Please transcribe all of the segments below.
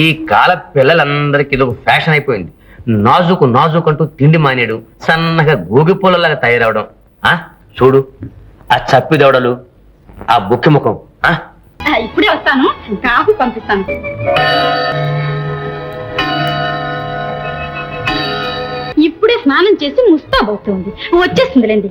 ఈ కాల పిల్లలందరికీ ఇది ఒక ఫ్యాషన్ అయిపోయింది. నాజుకు నాజుకు అంటూ తిండి మానేడు, సన్నగా గోగి పూలలాగా తయారవడం. చూడు ఆ చప్పిదవడలు, ఆ బుక్కి ముఖం. ఇప్పుడే వస్తాను, కాఫీ పంపిస్తాను. ఇప్పుడే స్నానం చేసి ముస్తాబవుతుంది, వచ్చేస్తుందిలేండి.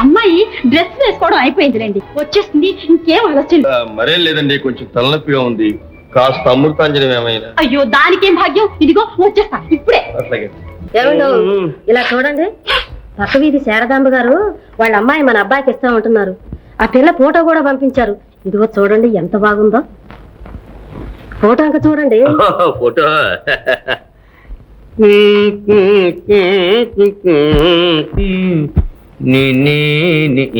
అమ్మాయి డ్రెస్ వేసుకోవడం అయిపోయిందిలేండి, వచ్చేస్తుంది. ఇంకేం ఆలోచన మరేం లేదండి, కొంచెం తలనొప్పిగా ఉంది, కాస్త అమృతాంజనం ఏమైనా. అయ్యో దానికేం భాగ్యం, ఇదిగో వచ్చేస్తా ఇప్పుడే. అట్లాగే. ఇలా చూడండి, పక్క వీధి శారదాంబ గారు వాళ్ళ అమ్మాయి మన అబ్బాయికి ఇస్తా ఉంటున్నారు. ఆ పిల్ల ఫోటో కూడా పంపించారు. ఇదిగో చూడండి ఎంత బాగుందో. ఫోటో ఇంకా చూడండి. ఫోటో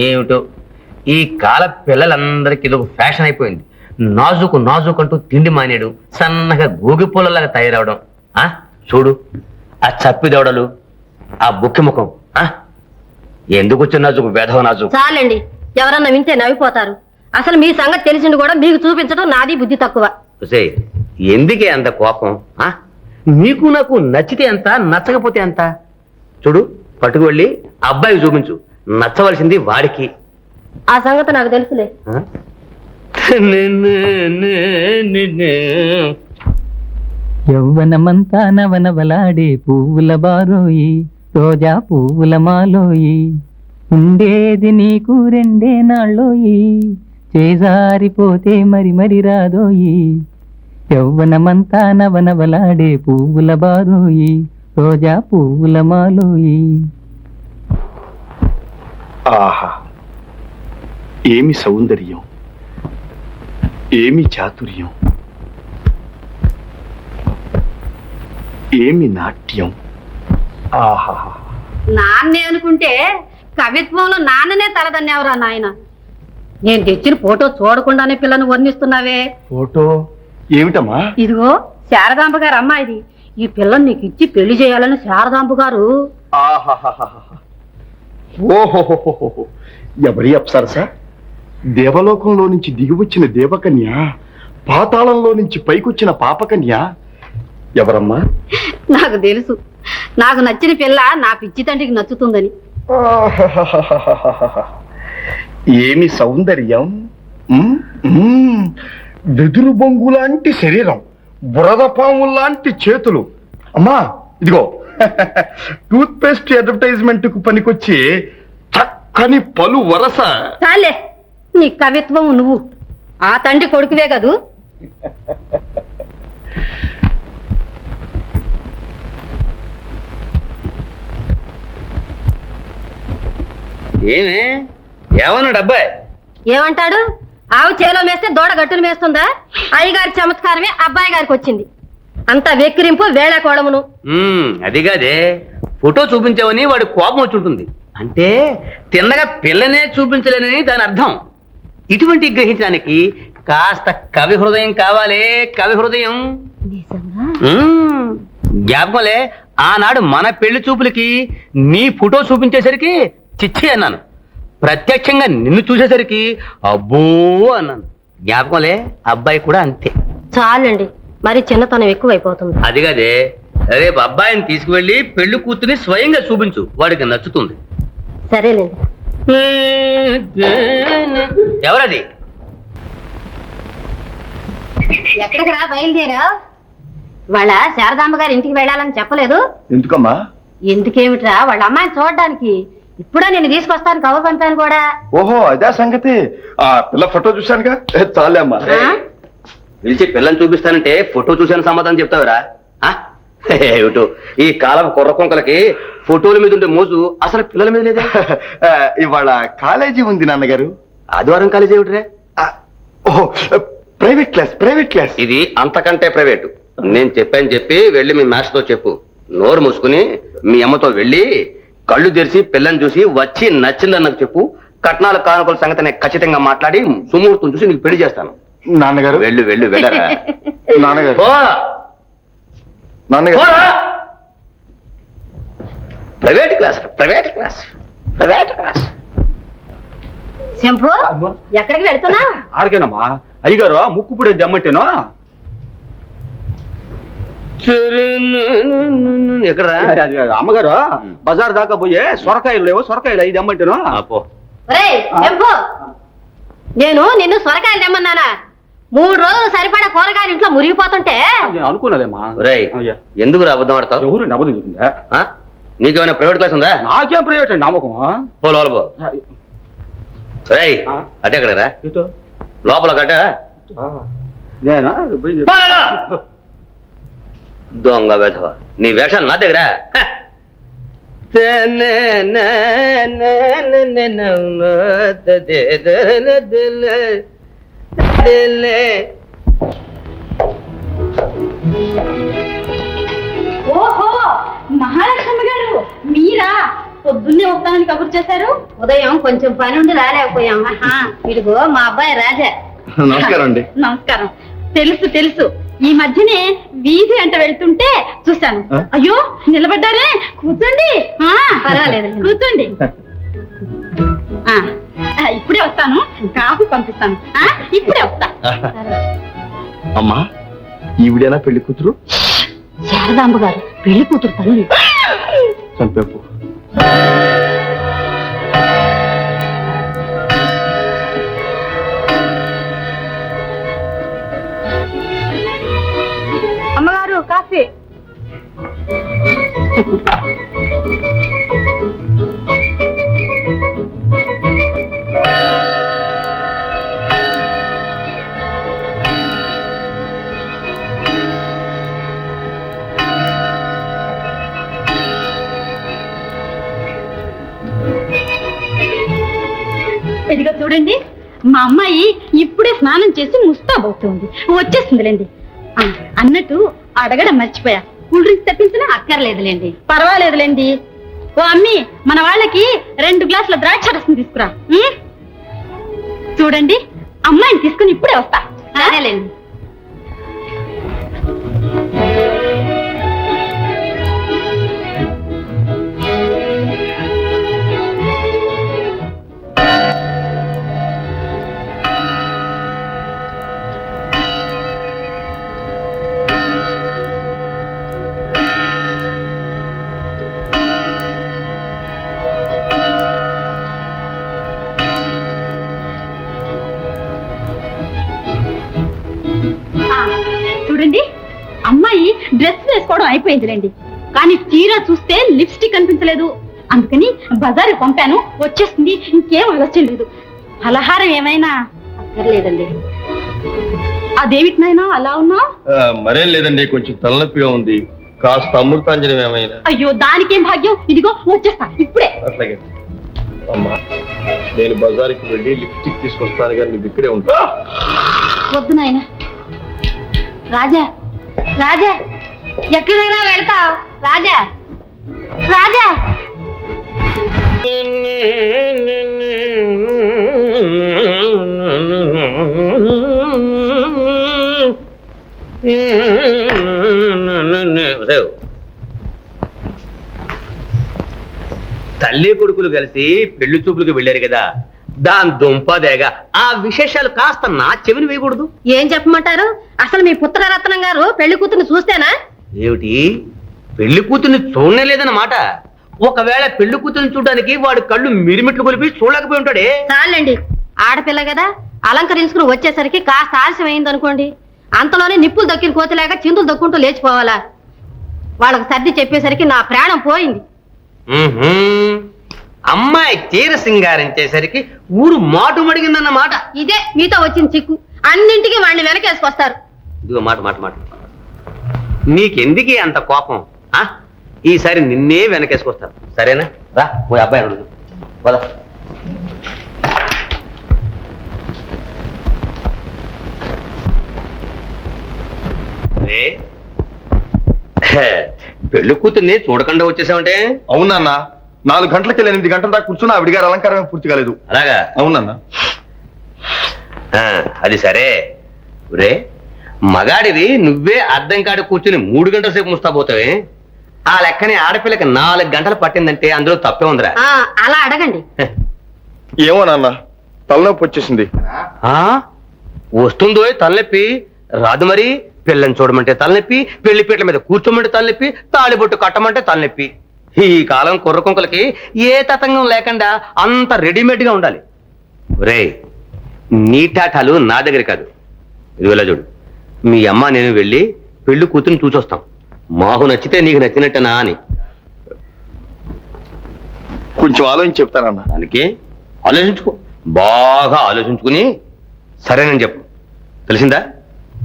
ఏమిటో ఈ కాల పిల్లలందరికీ ఇది ఒక ఫ్యాషన్ అయిపోయింది. నాజుకు నాజుకు అంటూ తిండి మానేడు, సన్నగా గోగి పూలలాగా తయారవడం. చూడు ఆ చప్పిదవడలు, ఆ బుక్కి ముఖం. ఎందుకు వచ్చిన నాజుకు, వేధవ నాజుకు. చాలండి, ఎవరన్నా వింటే నవ్విపోతారు. అసలు మీ సంగతి తెలిసింది కూడా మీకు చూపించడం నాది బుద్ధి తక్కువ. ఎందుకే అంత కోపం? నీకు నాకు నచ్చితే ఎంత, నచ్చకపోతే ఎంత? చూడు పట్టుకు వెళ్ళి అబ్బాయికి చూపించు, నచ్చవలసింది వాడికి. ఆ సంగతి నాకు తెలుసులే. యౌవనమంతా నవనవలాడే పువ్వుల బారోయి, రోజా పువ్వుల మాలోయి, ఉండేది నీకు రెండే నాళ్ళోయి, చేజారిపోతే మరి మరి రాదోయి. యౌవనమంతా నవనవలాడే పువ్వుల బారోయి, రోజా పువ్వుల మాలోయి. ఆహా, ఏమి సౌందర్యం, ఏమి చాతుర్యం, ఏమి నాట్యం. ఆహా, నాన్నే అనుకుంటే కవిత్వంలో నాన్ననే తలదన్నేవరా నాయన. నేను తెచ్చిన ఫోటో చూడకుండానే పిల్లను వర్ణిస్తున్నావే. ఫోటో ఏమిటమ్మా? ఇదిగో శారదాంబ గారు అమ్మాయిది. ఈ పిల్లని నీకు ఇచ్చి పెళ్లి చేయాలని శారదాంబ గారు. ఓహోహోహో, ఎవరి అప్సరస? దేవలోకంలో నుంచి దిగివచ్చిన దేవకన్య, పాతాళంలో నుంచి పైకొచ్చిన పాపకన్య. ఎవరమ్మా? నాకు తెలుసు, నాకు నచ్చిన పిల్ల నా పిచ్చి తండ్రికి నచ్చుతుందని. ఏమి సౌందర్యం, వెదురు బొంగు లాంటి శరీరం, బురద పాము లాంటి చేతులు. అమ్మా ఇదిగో టూత్ పేస్ట్ అడ్వర్టైజ్మెంట్ కు పనికొచ్చి చక్కని పలు వరస. చాలే నీ కవిత్వం, నువ్వు ఆ తండ్రి కొడుకువే కదూ. ఏమే ఏమన్నాడు అబ్బాయి? ఏమంటాడు? ఆవు చేలో మేస్తే దూడ గట్టును మేస్తుందా? అయ్యగారి చమత్కారమే అబ్బాయి గారికి వచ్చింది. అంత వెక్కిరింపు వేళ కోడమును. అది కాదే, ఫోటో చూపించావని వాడి కోపం వచ్చి ఉంటుంది. అంటే తిన్నగా పిల్లనే చూపించలేనని దాని అర్థం. ఇటువంటి గ్రహించడానికి కాస్త కవి హృదయం కావాలే, కవి హృదయం. జ్ఞాపకంలే, ఆనాడు మన పెళ్లి చూపులకి నీ ఫోటో చూపించేసరికి చిచ్చి అన్నాను, ప్రత్యక్షంగా నిన్ను చూసేసరికి అబ్బో అన్నాను. జ్ఞాపకంలే, అబ్బాయి కూడా అంతే. చాలండి, మరి చిన్నతనం ఎక్కువైపోతుంది. అది కాదే, రేపు అబ్బాయిని తీసుకువెళ్ళి పెళ్లి కూతుని స్వయంగా చూపించు, వాడికి నచ్చుతుంది. సరేలేండి. ఎవరది? ఎక్కడికి రా బయలుదేరా? వాళ్ళ శారదాంబ గారి ఇంటికి వెళ్ళాలని చెప్పలేదు? ఎందుకమ్మా? ఎందుకేమిట్రా, వాళ్ళ అమ్మాయిని చూడడానికి. ఇప్పుడే నేను తీసుకొస్తాను, కవర్ పంపాను కూడా. ఓహో అదే సంగతి. ఆ పిల్ల ఫోటో చూశానుగా, చాలే అమ్మా. పిలిచి పిల్లని చూపిస్తానంటే ఫోటో చూసాను సమాధానం చెప్తావురా? ఏమిటో ఈ కాలం కుర్ర కొంకలకి ఫోటోల మీద ఉండే మోజు అసలు పిల్లల మీద లేదా? ఇవాళ కాలేజీ ఉంది నాన్నగారు. ఆదివారం కాలేజీ ఏమిటిరా? ఓహో ప్రైవేట్ క్లాస్, ప్రైవేట్ క్లాస్. ఇది అంతకంటే ప్రైవేటు. నేను చెప్పి వెళ్ళి మీ మాస్టర్తో చెప్పు. నోరు మూసుకుని మీ అమ్మతో వెళ్ళి కళ్ళు తెరిచి పిల్లని చూసి వచ్చి నచ్చిందని నాకు చెప్పు. కట్నాల కానుకల సంగతి నేను ఖచ్చితంగా మాట్లాడి సుముహూర్తం చూసి నీకు పెళ్లి చేస్తాను. నాన్నగారు వెళ్ళు వెళ్ళు వెళ్ళరా. నాన్నగారు నాన్నగారు private class, private class, private class. Shambhu ఎక్కడికి వెళ్తున్నా? ఆడికేనమ్మా అయ్యగారు ముక్కు పుడే దెమ్మంటేనో ఎక్కడరా అమ్మగారు బజార్ దాకా పోయే సొరకాయలు లేవో సొరకాయలు ఐదు దెమ్మంటేనో పో. ఒరేయ్ శంభు, నేను నిన్ను సొరకాయలు తెమ్మన్నానా? 3 రోజులు సరిపడా కూరగాయలు ఇంట్లో మురిగిపోతుంటే అనుకున్నదేమా ఒరేయ్, ఎందుకు అబద్ధం ఆడతావు? ఎవరు నవ్వదు చూసిందా? నీకేమైనా ప్రైవేట్ క్లాస్ ఉందా? నాకేం ప్రైవేట్ అండి నమ్మకం పో లోపల పో. రేయ్ అటే ఎక్కడరా లోపల కట్ట నేనా దొంగ వెధవ నీ వేషాలు నా దగ్గర ఓహో, మహాలక్ష్మి గారు మీరా? పొద్దున్నే వస్తానని కబురు చేశారు. ఉదయం కొంచెం పని ఉండి రాలేకపోయాం. ఇదిగో మా అబ్బాయి రాజా. నమస్కారం అండి. నమస్కారం. తెలుసు తెలుసు, ఈ మధ్యనే వీధి అంట వెళ్తుంటే చూశాను. ఆ? అయ్యో నిలబడ్డారే, కూర్చోండి. పర్వాలేదు. కూర్చోండి. ఇప్పుడే వస్తాను, కాఫీ పంపిస్తాను. ఇప్పుడే వస్తా. అమ్మా ఈవిడేనా పెళ్లి కూతురు? శారదాంబ గారు పెళ్లి కూతురు తల్లి. చంపేపు. అమ్మగారు కాఫీ. ఇదిగో చూడండి, మా అమ్మాయి ఇప్పుడే స్నానం చేసి ముస్తాబవుతుంది, వచ్చేస్తుందిలేండి. అన్నట్టు అడగడం మర్చిపోయా, కూల్ డ్రింక్స్ తెప్పించినా? అక్కర్లేదులేండి. పర్వాలేదులేండి. ఓ అమ్మి, మన వాళ్ళకి 2 గ్లాసుల ద్రాక్ష రసం తీసుకురా. చూడండి, అమ్మాయిని తీసుకుని ఇప్పుడే వస్తా. సరేలేండి. చూడండి, అమ్మాయి డ్రెస్ వేసుకోవడం అయిపోయిందిలేండి, కానీ చీర చూస్తే లిప్స్టిక్ కనిపించలేదు. అందుకని బజారు పంపాను, వచ్చేస్తుంది. ఇంకేం ఆలస్యం లేదు. ఫలహారం ఏమైనా? అక్కర్లేదండి. అదేమిటినైనా అలా ఉన్నావు? మరేం లేదండి, కొంచెం తలనొప్పిగా ఉంది. కాస్త అమృతాంజనం ఏమైనా? అయ్యో దానికేం భాగ్యం. ఇదిగో వచ్చేస్తా ఇప్పుడే. అట్లాగే అమ్మా, నేను బజార్కి వెళ్ళి లిప్స్టిక్ తీసుకొస్తాను కానీ నువ్వు ఇక్కడే ఉంటా. వద్దు నాయన. రాజా, రాజా ఎక్కడైనా వెళ్తావు? రాజా, రాజా. తల్లి కొడుకులు కలిసి పెళ్లి చూపులకు వెళ్ళారు కదా, దాని దుంపదేగా ఆ విశేషాలు కాస్త నా చెవిని వేయకూడదు? ఏం చెప్పమంటారు? అసలు మీ పుత్రరత్నం గారు పెళ్లి కూతుర్ని చూస్తేనా? ఏమిటి, పెళ్లి కూతుర్ని చూడలేదన్నమాట? ఒకవేళ పెళ్లి కూతుర్ని చూడడానికి వాడు కళ్ళు మిరిమిట్లు కొలిపి చూడలేకపోయి ఉంటాడే. చాలండి, ఆడపిల్ల కదా, అలంకరించుకుని వచ్చేసరికి కాస్త ఆలస్యం అయిందనుకోండి, అంతలోనే నిప్పులు దక్కిన కోతిలాగా చిందులు దక్కుంటూ లేచిపోవాలా? వాళ్ళకి సర్ది చెప్పేసరికి నా ప్రాణం పోయింది. అమ్మాయి చీర సింగారించేసరికి ఊరు మాటు మడిగిందన్నమాట. ఇదే మీతో వచ్చిన చిక్కు. అన్నింటికి వాడిని వెనకేసుకొస్తారు. ఇదిగో మాట మాట మాట, నీకెందుకే అంత కోపం? ఈసారి నిన్నే వెనకేసుకొస్తాను, సరేనా? రా, ఓ అబ్బాయి అడుగు. పద. పెళ్లి కూతుర్ని చూడకుండా వచ్చేసావంటే? అవునన్నా, 4 గంటలకి 8 గంటల దాకా కూర్చున్నా ఆవిడ గారి అలంకారం పూర్తి కాలేదు. అలాగా? అవునన్నా. అది సరే. రే మగాడివి నువ్వే అద్దం కాడ కూర్చుని 3 గంటల సేపు ముస్తాపోతావే? ఆ లెక్కనే ఆడపిల్లకి 4 గంటలు పట్టిందంటే అందులో తప్పే ఉందిరా. అలా అడగండి. ఏమో నాన్న, తలనొప్పి వచ్చేసింది. ఆ వస్తుందో తలనొప్పి రాదు మరి. పిల్లని చూడమంటే తలనొప్పి, పెళ్లి పీటల మీద కూర్చోమంటే తలనొప్పి, తాళిబొట్టు కట్టమంటే తలనొప్పి. ఈ కాలం కుర్రకుంకలకి ఏ తతంగం లేకుండా అంత రెడీమేడ్ గా ఉండాలి. ఒరేయ్, నీ టాటాలు నా దగ్గర కాదు. ఇదిగోలా చూడు, మీ అమ్మ నేను వెళ్ళి పెళ్లి కూతురుని చూసొస్తాం. మాకు నచ్చితే నీకు నచ్చినట్టనా అని. కొంచెం ఆలోచించి చెప్తానన్నా. దానికి ఆలోచించుకో, బాగా ఆలోచించుకుని సరేనని చెప్పు. తెలిసిందా?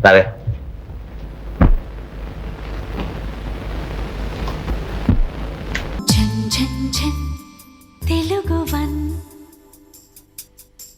రావే. తెలుగు